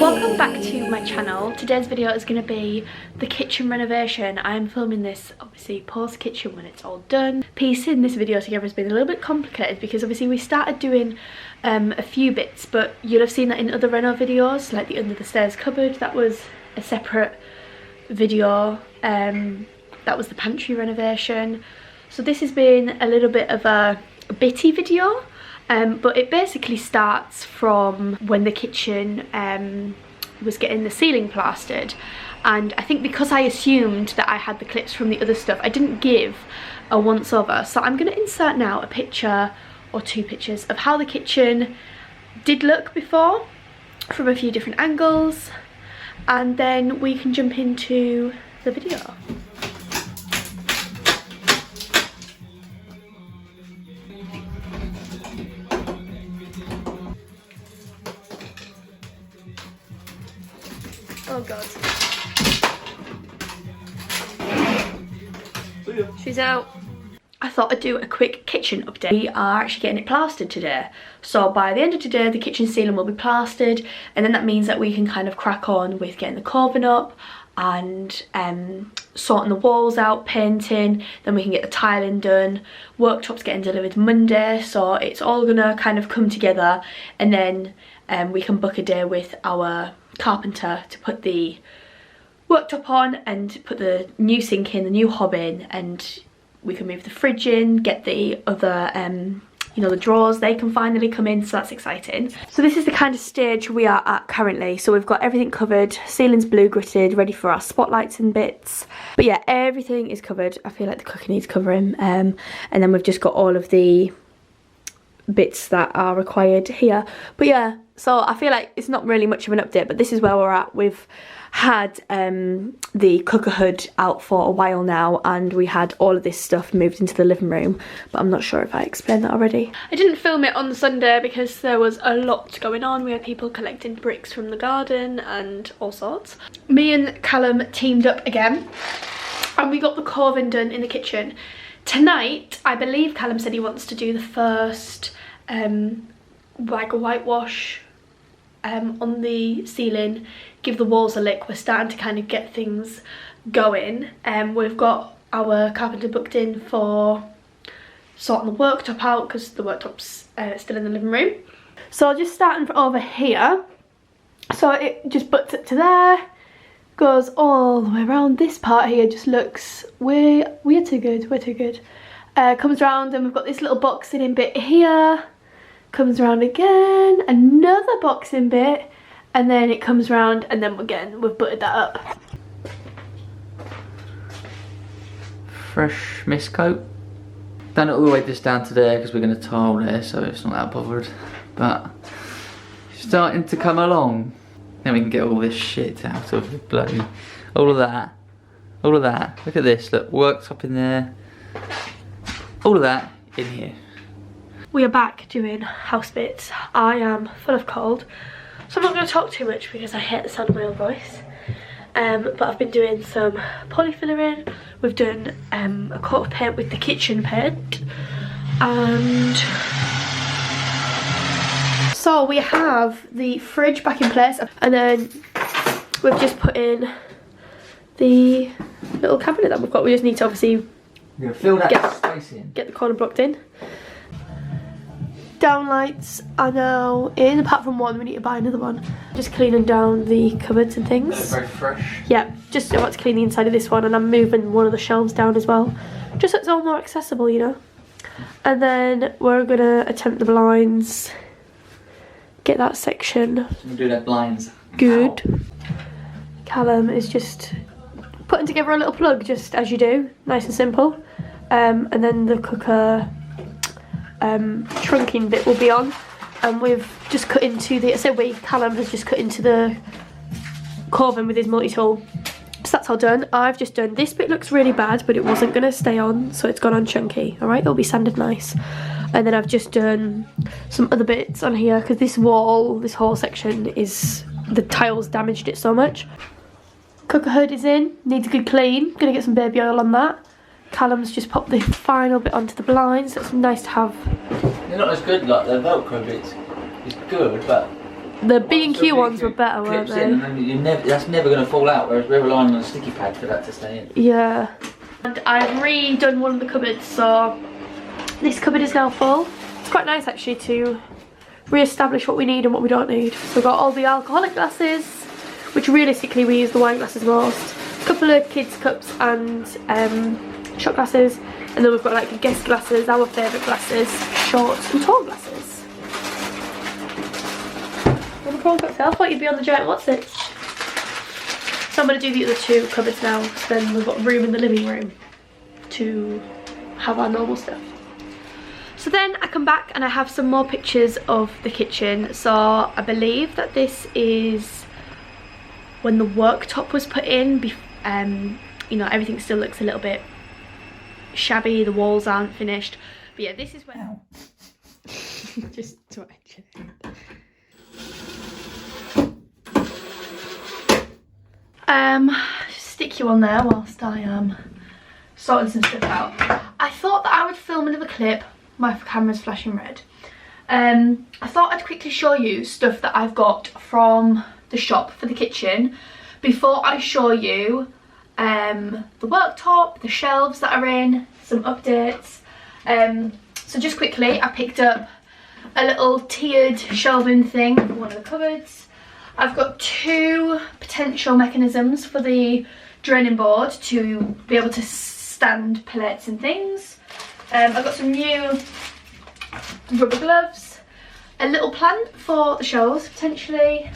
Welcome back to my channel. Today's video is going to be the kitchen renovation. I'm filming this obviously post kitchen when it's all done. Piecing this video together has been a little bit complicated because obviously we started doing a few bits, but you'll have seen that in other reno videos, like the under the stairs cupboard. That was a separate video. That was the pantry renovation. So this has been a little bit of a bitty video. But it basically starts from when the kitchen was getting the ceiling plastered, and I think because I assumed that I had the clips from the other stuff, I didn't give a once over. So I'm going to insert now a picture or two pictures of how the kitchen did look before from a few different angles, and then we can jump into the video. Oh god. She's out. I thought I'd do a quick kitchen update. We are actually getting it plastered today. So by the end of today, the kitchen ceiling will be plastered, and then that means that we can kind of crack on with getting the carving up and sorting the walls out, painting. Then we can get the tiling done. Worktops getting delivered Monday, so it's all gonna kind of come together, and then we can book a day with our carpenter to put the worktop on and put the new sink in, the new hob in, and we can move the fridge in, get the other you know, the drawers, they can finally come in, so that's exciting. So this is the kind of stage we are at currently. So we've got everything covered, ceiling's blue gritted, ready for our spotlights and bits. But yeah, everything is covered. I feel like the cooker needs covering, and then we've just got all of the bits that are required here. But yeah, so I feel like it's not really much of an update, but this is where we're at. We've had the cooker hood out for a while now, and we had all of this stuff moved into the living room, but I'm not sure if I explained that already. I didn't film it on Sunday because there was a lot going on. We had people collecting bricks from the garden and all sorts. Me and Callum teamed up again, and we got the carving done in the kitchen. Tonight, I believe Callum said he wants to do the first like a whitewash on the ceiling, give the walls a lick. We're starting to kind of get things going. We've got our carpenter booked in for sorting the worktop out because the worktop's still in the living room. So just starting from over here, so it just butts up to there, goes all the way around. This part here just looks we're too good, we're too good. Comes around, and we've got this little boxing in bit here, comes around again, another boxing bit, and then it comes around, and then again we've buttered that up. Fresh mist coat. Done it all the way just down to there because we're going to tile there, so it's not that bothered, but starting to come along. Then we can get all this shit out of the bloody, all of that, look at this, look, worktop in there, all of that in here. We are back doing house bits. I am full of cold, so I'm not going to talk too much because I hate the sound of my own voice. But I've been doing some polyfillering. We've done a coat of paint with the kitchen paint, and so we have the fridge back in place, and then we've just put in the little cabinet that we've got. We just need to obviously fill that space in. Get the corner blocked in. Downlights are now in, apart from one. We need to buy another one. Just cleaning down the cupboards and things. Very fresh. Yeah, just about to clean the inside of this one, and I'm moving one of the shelves down as well, just so it's all more accessible, you know. And then we're gonna attempt the blinds. Get that section. We'll do that blinds. Good. Ow. Callum is just putting together a little plug, just as you do, nice and simple. And then the cooker trunking bit will be on, and we've just cut into the, Callum has just cut into the carving with his multi-tool. So that's all done. I've just done, this bit looks really bad, but it wasn't going to stay on, so it's gone on chunky, alright, it'll be sanded nice. And then I've just done some other bits on here, because this wall, this whole section is, the tiles damaged it so much. Cooker hood is in, needs a good clean, gonna get some baby oil on that. Callum's just popped the final bit onto the blinds. That's nice to have. They're not as good, like the Velcro bits. It's good, but The B&Q ones were better, weren't they? That's never going to fall out, whereas we're relying on a sticky pad for that to stay in. Yeah. And I've redone one of the cupboards, so this cupboard is now full. It's quite nice actually to re-establish what we need and what we don't need. So we've got all the alcoholic glasses, which realistically we use the wine glasses most. A couple of kids' cups and shot glasses. And then we've got like guest glasses, our favourite glasses, shorts and tall glasses. Want a prawn cocktail? I thought you'd be on the giant what's it? So I'm going to do the other two cupboards now, so then we've got room in the living room to have our normal stuff. So then I come back and I have some more pictures of the kitchen. So I believe that this is when the worktop was put in. You know, everything still looks a little bit shabby, the walls aren't finished. But yeah, this is when... Just to actually... Stick you on there whilst I am sorting some stuff out. I thought that I would film another clip. My camera's flashing red. I thought I'd quickly show you stuff that I've got from the shop for the kitchen before I show you the worktop, the shelves that are in, some updates. So just quickly, I picked up a little tiered shelving thing for one of the cupboards. I've got two potential mechanisms for the draining board to be able to stand pellets and things. I've got some new rubber gloves, a little plant for the shelves potentially.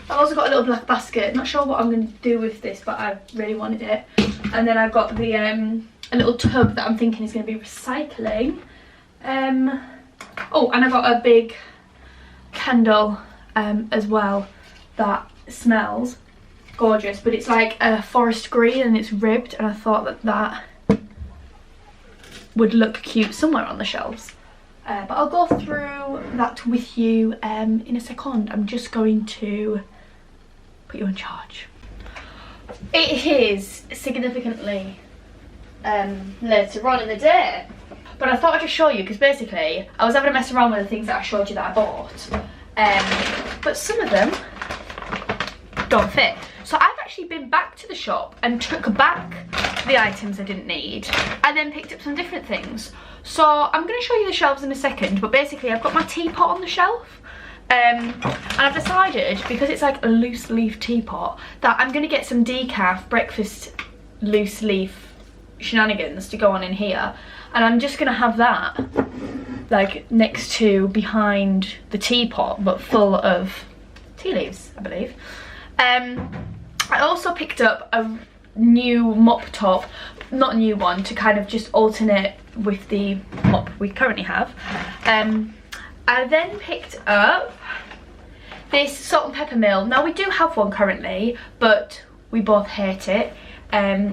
I've also got a little black basket. Not sure what I'm going to do with this, but I really wanted it. And then I've got the a little tub that I'm thinking is going to be recycling. Oh, and I've got a big candle as well that smells gorgeous, but it's like a forest green and it's ribbed, and I thought that that would look cute somewhere on the shelves. But I'll go through that with you in a second. I'm just going to put you in charge. It is significantly later on in the day, but I thought I'd just show you because basically I was having a mess around with the things that I showed you that I bought, but some of them don't fit. So I've actually been back to the shop and took back the items I didn't need and then picked up some different things. So I'm going to show you the shelves in a second, but basically I've got my teapot on the shelf, and I've decided, because it's like a loose leaf teapot, that I'm going to get some decaf breakfast loose leaf shenanigans to go on in here, and I'm just going to have that like next to behind the teapot but full of tea leaves, I believe. I also picked up a new mop top, not a new one, to kind of just alternate with the mop we currently have. I then picked up this salt and pepper mill. Now we do have one currently, but we both hate it.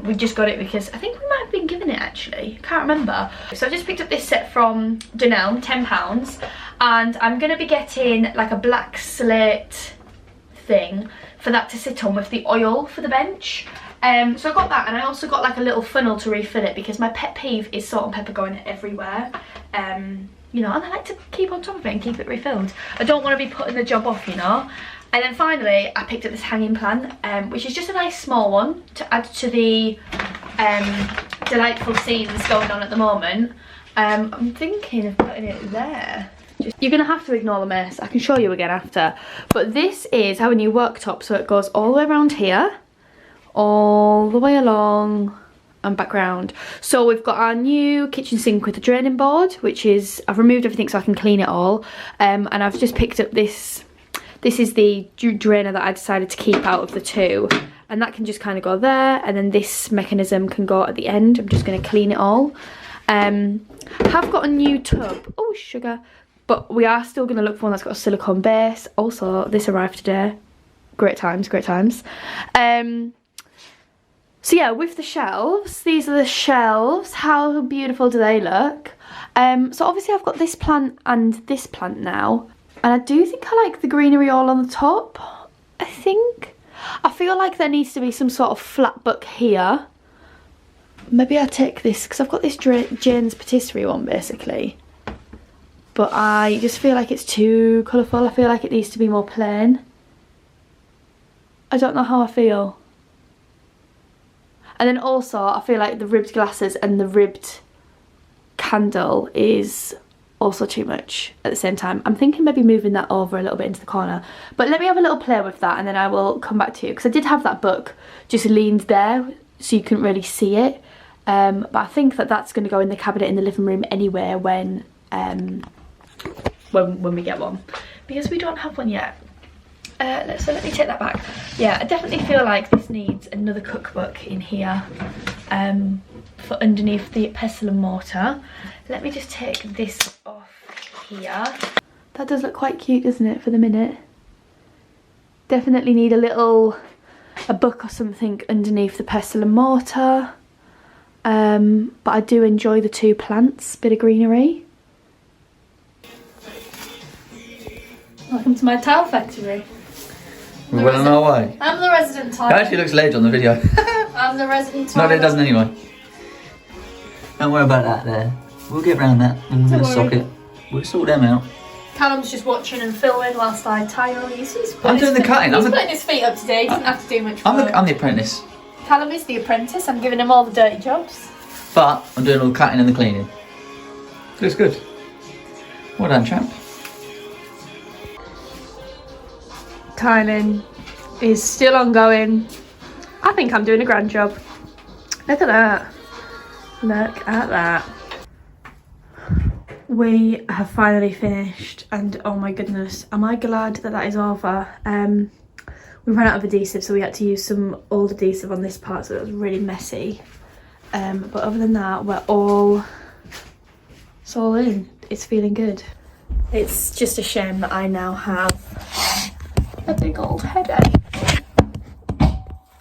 We just got it because I think we might have been given it actually, can't remember. So I just picked up this set from Dunelm, £10, and I'm going to be getting like a black slate thing for that to sit on with the oil for the bench. So I got that, and I also got like a little funnel to refill it because my pet peeve is salt and pepper going everywhere. You know, and I like to keep on top of it and keep it refilled. I don't want to be putting the job off, you know. And then finally I picked up this hanging plant, which is just a nice small one to add to the delightful scenes going on at the moment. I'm thinking of putting it there. You're going to have to ignore the mess. I can show you again after. But this is our new worktop, so it goes all the way around here, all the way along and back round. So we've got our new kitchen sink with the draining board, which is, I've removed everything so I can clean it all. And I've just picked up this. This is the drainer that I decided to keep out of the two. And that can just kind of go there. And then this mechanism can go at the end. I'm just going to clean it all. I have got a new tub. Oh, sugar. But we are still going to look for one that's got a silicone base. Also, this arrived today. Great times, great times. So yeah, with the shelves, these are the shelves. How beautiful do they look? So obviously I've got this plant and this plant now. And I do think I like the greenery all on the top, I think. I feel like there needs to be some sort of flat book here. Maybe I'll take this, because I've got this Jane's Patisserie one basically. but I just feel like it's too colourful. I feel like it needs to be more plain. I don't know how I feel. And then also I feel like the ribbed glasses and the ribbed candle is also too much at the same time. I'm thinking maybe moving that over a little bit into the corner, but let me have a little play with that and then I will come back to you, because I did have that book just leaned there so you couldn't really see it, but I think that that's going to go in the cabinet in the living room anyway when we get one, because we don't have one yet. So let me take that back. Yeah, I definitely feel like this needs another cookbook in here for underneath the pestle and mortar. Let me just take this off here. That does look quite cute, doesn't it, for the minute? Definitely need a book or something underneath the pestle and mortar. But I do enjoy the two plants, bit of greenery. Welcome to my tile factory. We're well on our way. I'm the resident tile. It actually looks laid on the video. I'm the resident tile. No, it doesn't anyway. Don't worry about that there. We'll get around that in the socket. We'll sort them out. Callum's just watching and filming whilst I tile. I'm doing the cutting. He's putting his feet up today. He doesn't have to do much work. I'm the apprentice. Callum is the apprentice. I'm giving him all the dirty jobs. But I'm doing all the cutting and the cleaning. Looks good. Well done, champ. Tiling is still ongoing. I think I'm doing a grand job. Look at that. Look at that. We have finally finished and oh my goodness, am I glad that that is over. We ran out of adhesive, so we had to use some old adhesive on this part, so it was really messy. But other than that, it's all in. It's feeling good. It's just a shame that I now have a big old headache.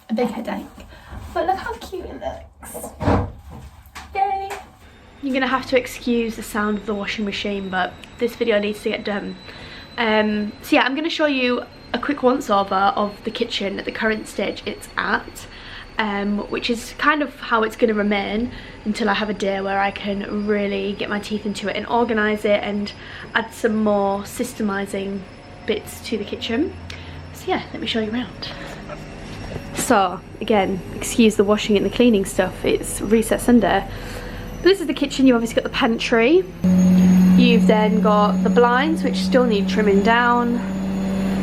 A big headache. But look how cute it looks. Yay! You're gonna have to excuse the sound of the washing machine, but this video needs to get done. So yeah, I'm gonna show you a quick once over of the kitchen at the current stage it's at, which is kind of how it's gonna remain until I have a day where I can really get my teeth into it and organise it and add some more systemising bits to the kitchen. So yeah, let me show you around. So again, excuse the washing and the cleaning stuff, it's Reset Sunday. But this is the kitchen. You've obviously got the pantry, you've then got the blinds which still need trimming down,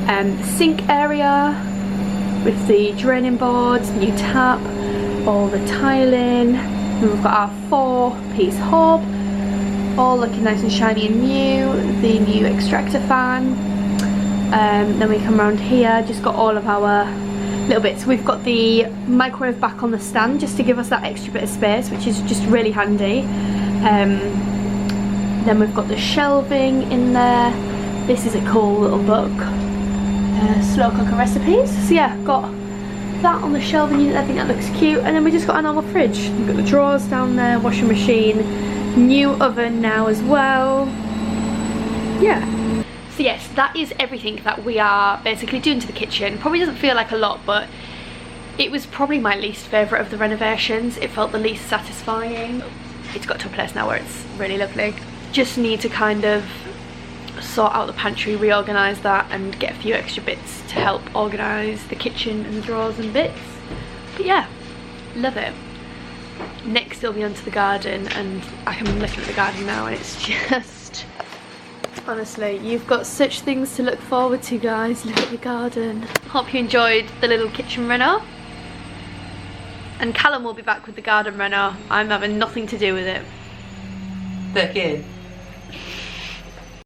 the sink area with the draining boards, new tap, all the tiling, and we've got our 4-piece hob all looking nice and shiny and new, the new extractor fan. Then we come around here, just got all of our little bits. We've got the microwave back on the stand just to give us that extra bit of space, which is just really handy. Then we've got the shelving in there. This is a cool little book, slow cooker recipes. So yeah, got that on the shelving unit. I think that looks cute. And then we just got a normal fridge. We've got the drawers down there, washing machine, new oven now as well. Yeah. So yes, that is everything that we are basically doing to the kitchen. Probably doesn't feel like a lot, but it was probably my least favourite of the renovations. It felt the least satisfying. It's got to a place now where it's really lovely. Just need to kind of sort out the pantry, reorganise that and get a few extra bits to help organise the kitchen and the drawers and bits. But yeah, love it. Next it'll be onto the garden, and I'm looking at the garden now and it's just... honestly, you've got such things to look forward to, guys. Look at the garden. Hope you enjoyed the little kitchen reno. And Callum will be back with the garden reno. I'm having nothing to do with it. Back in.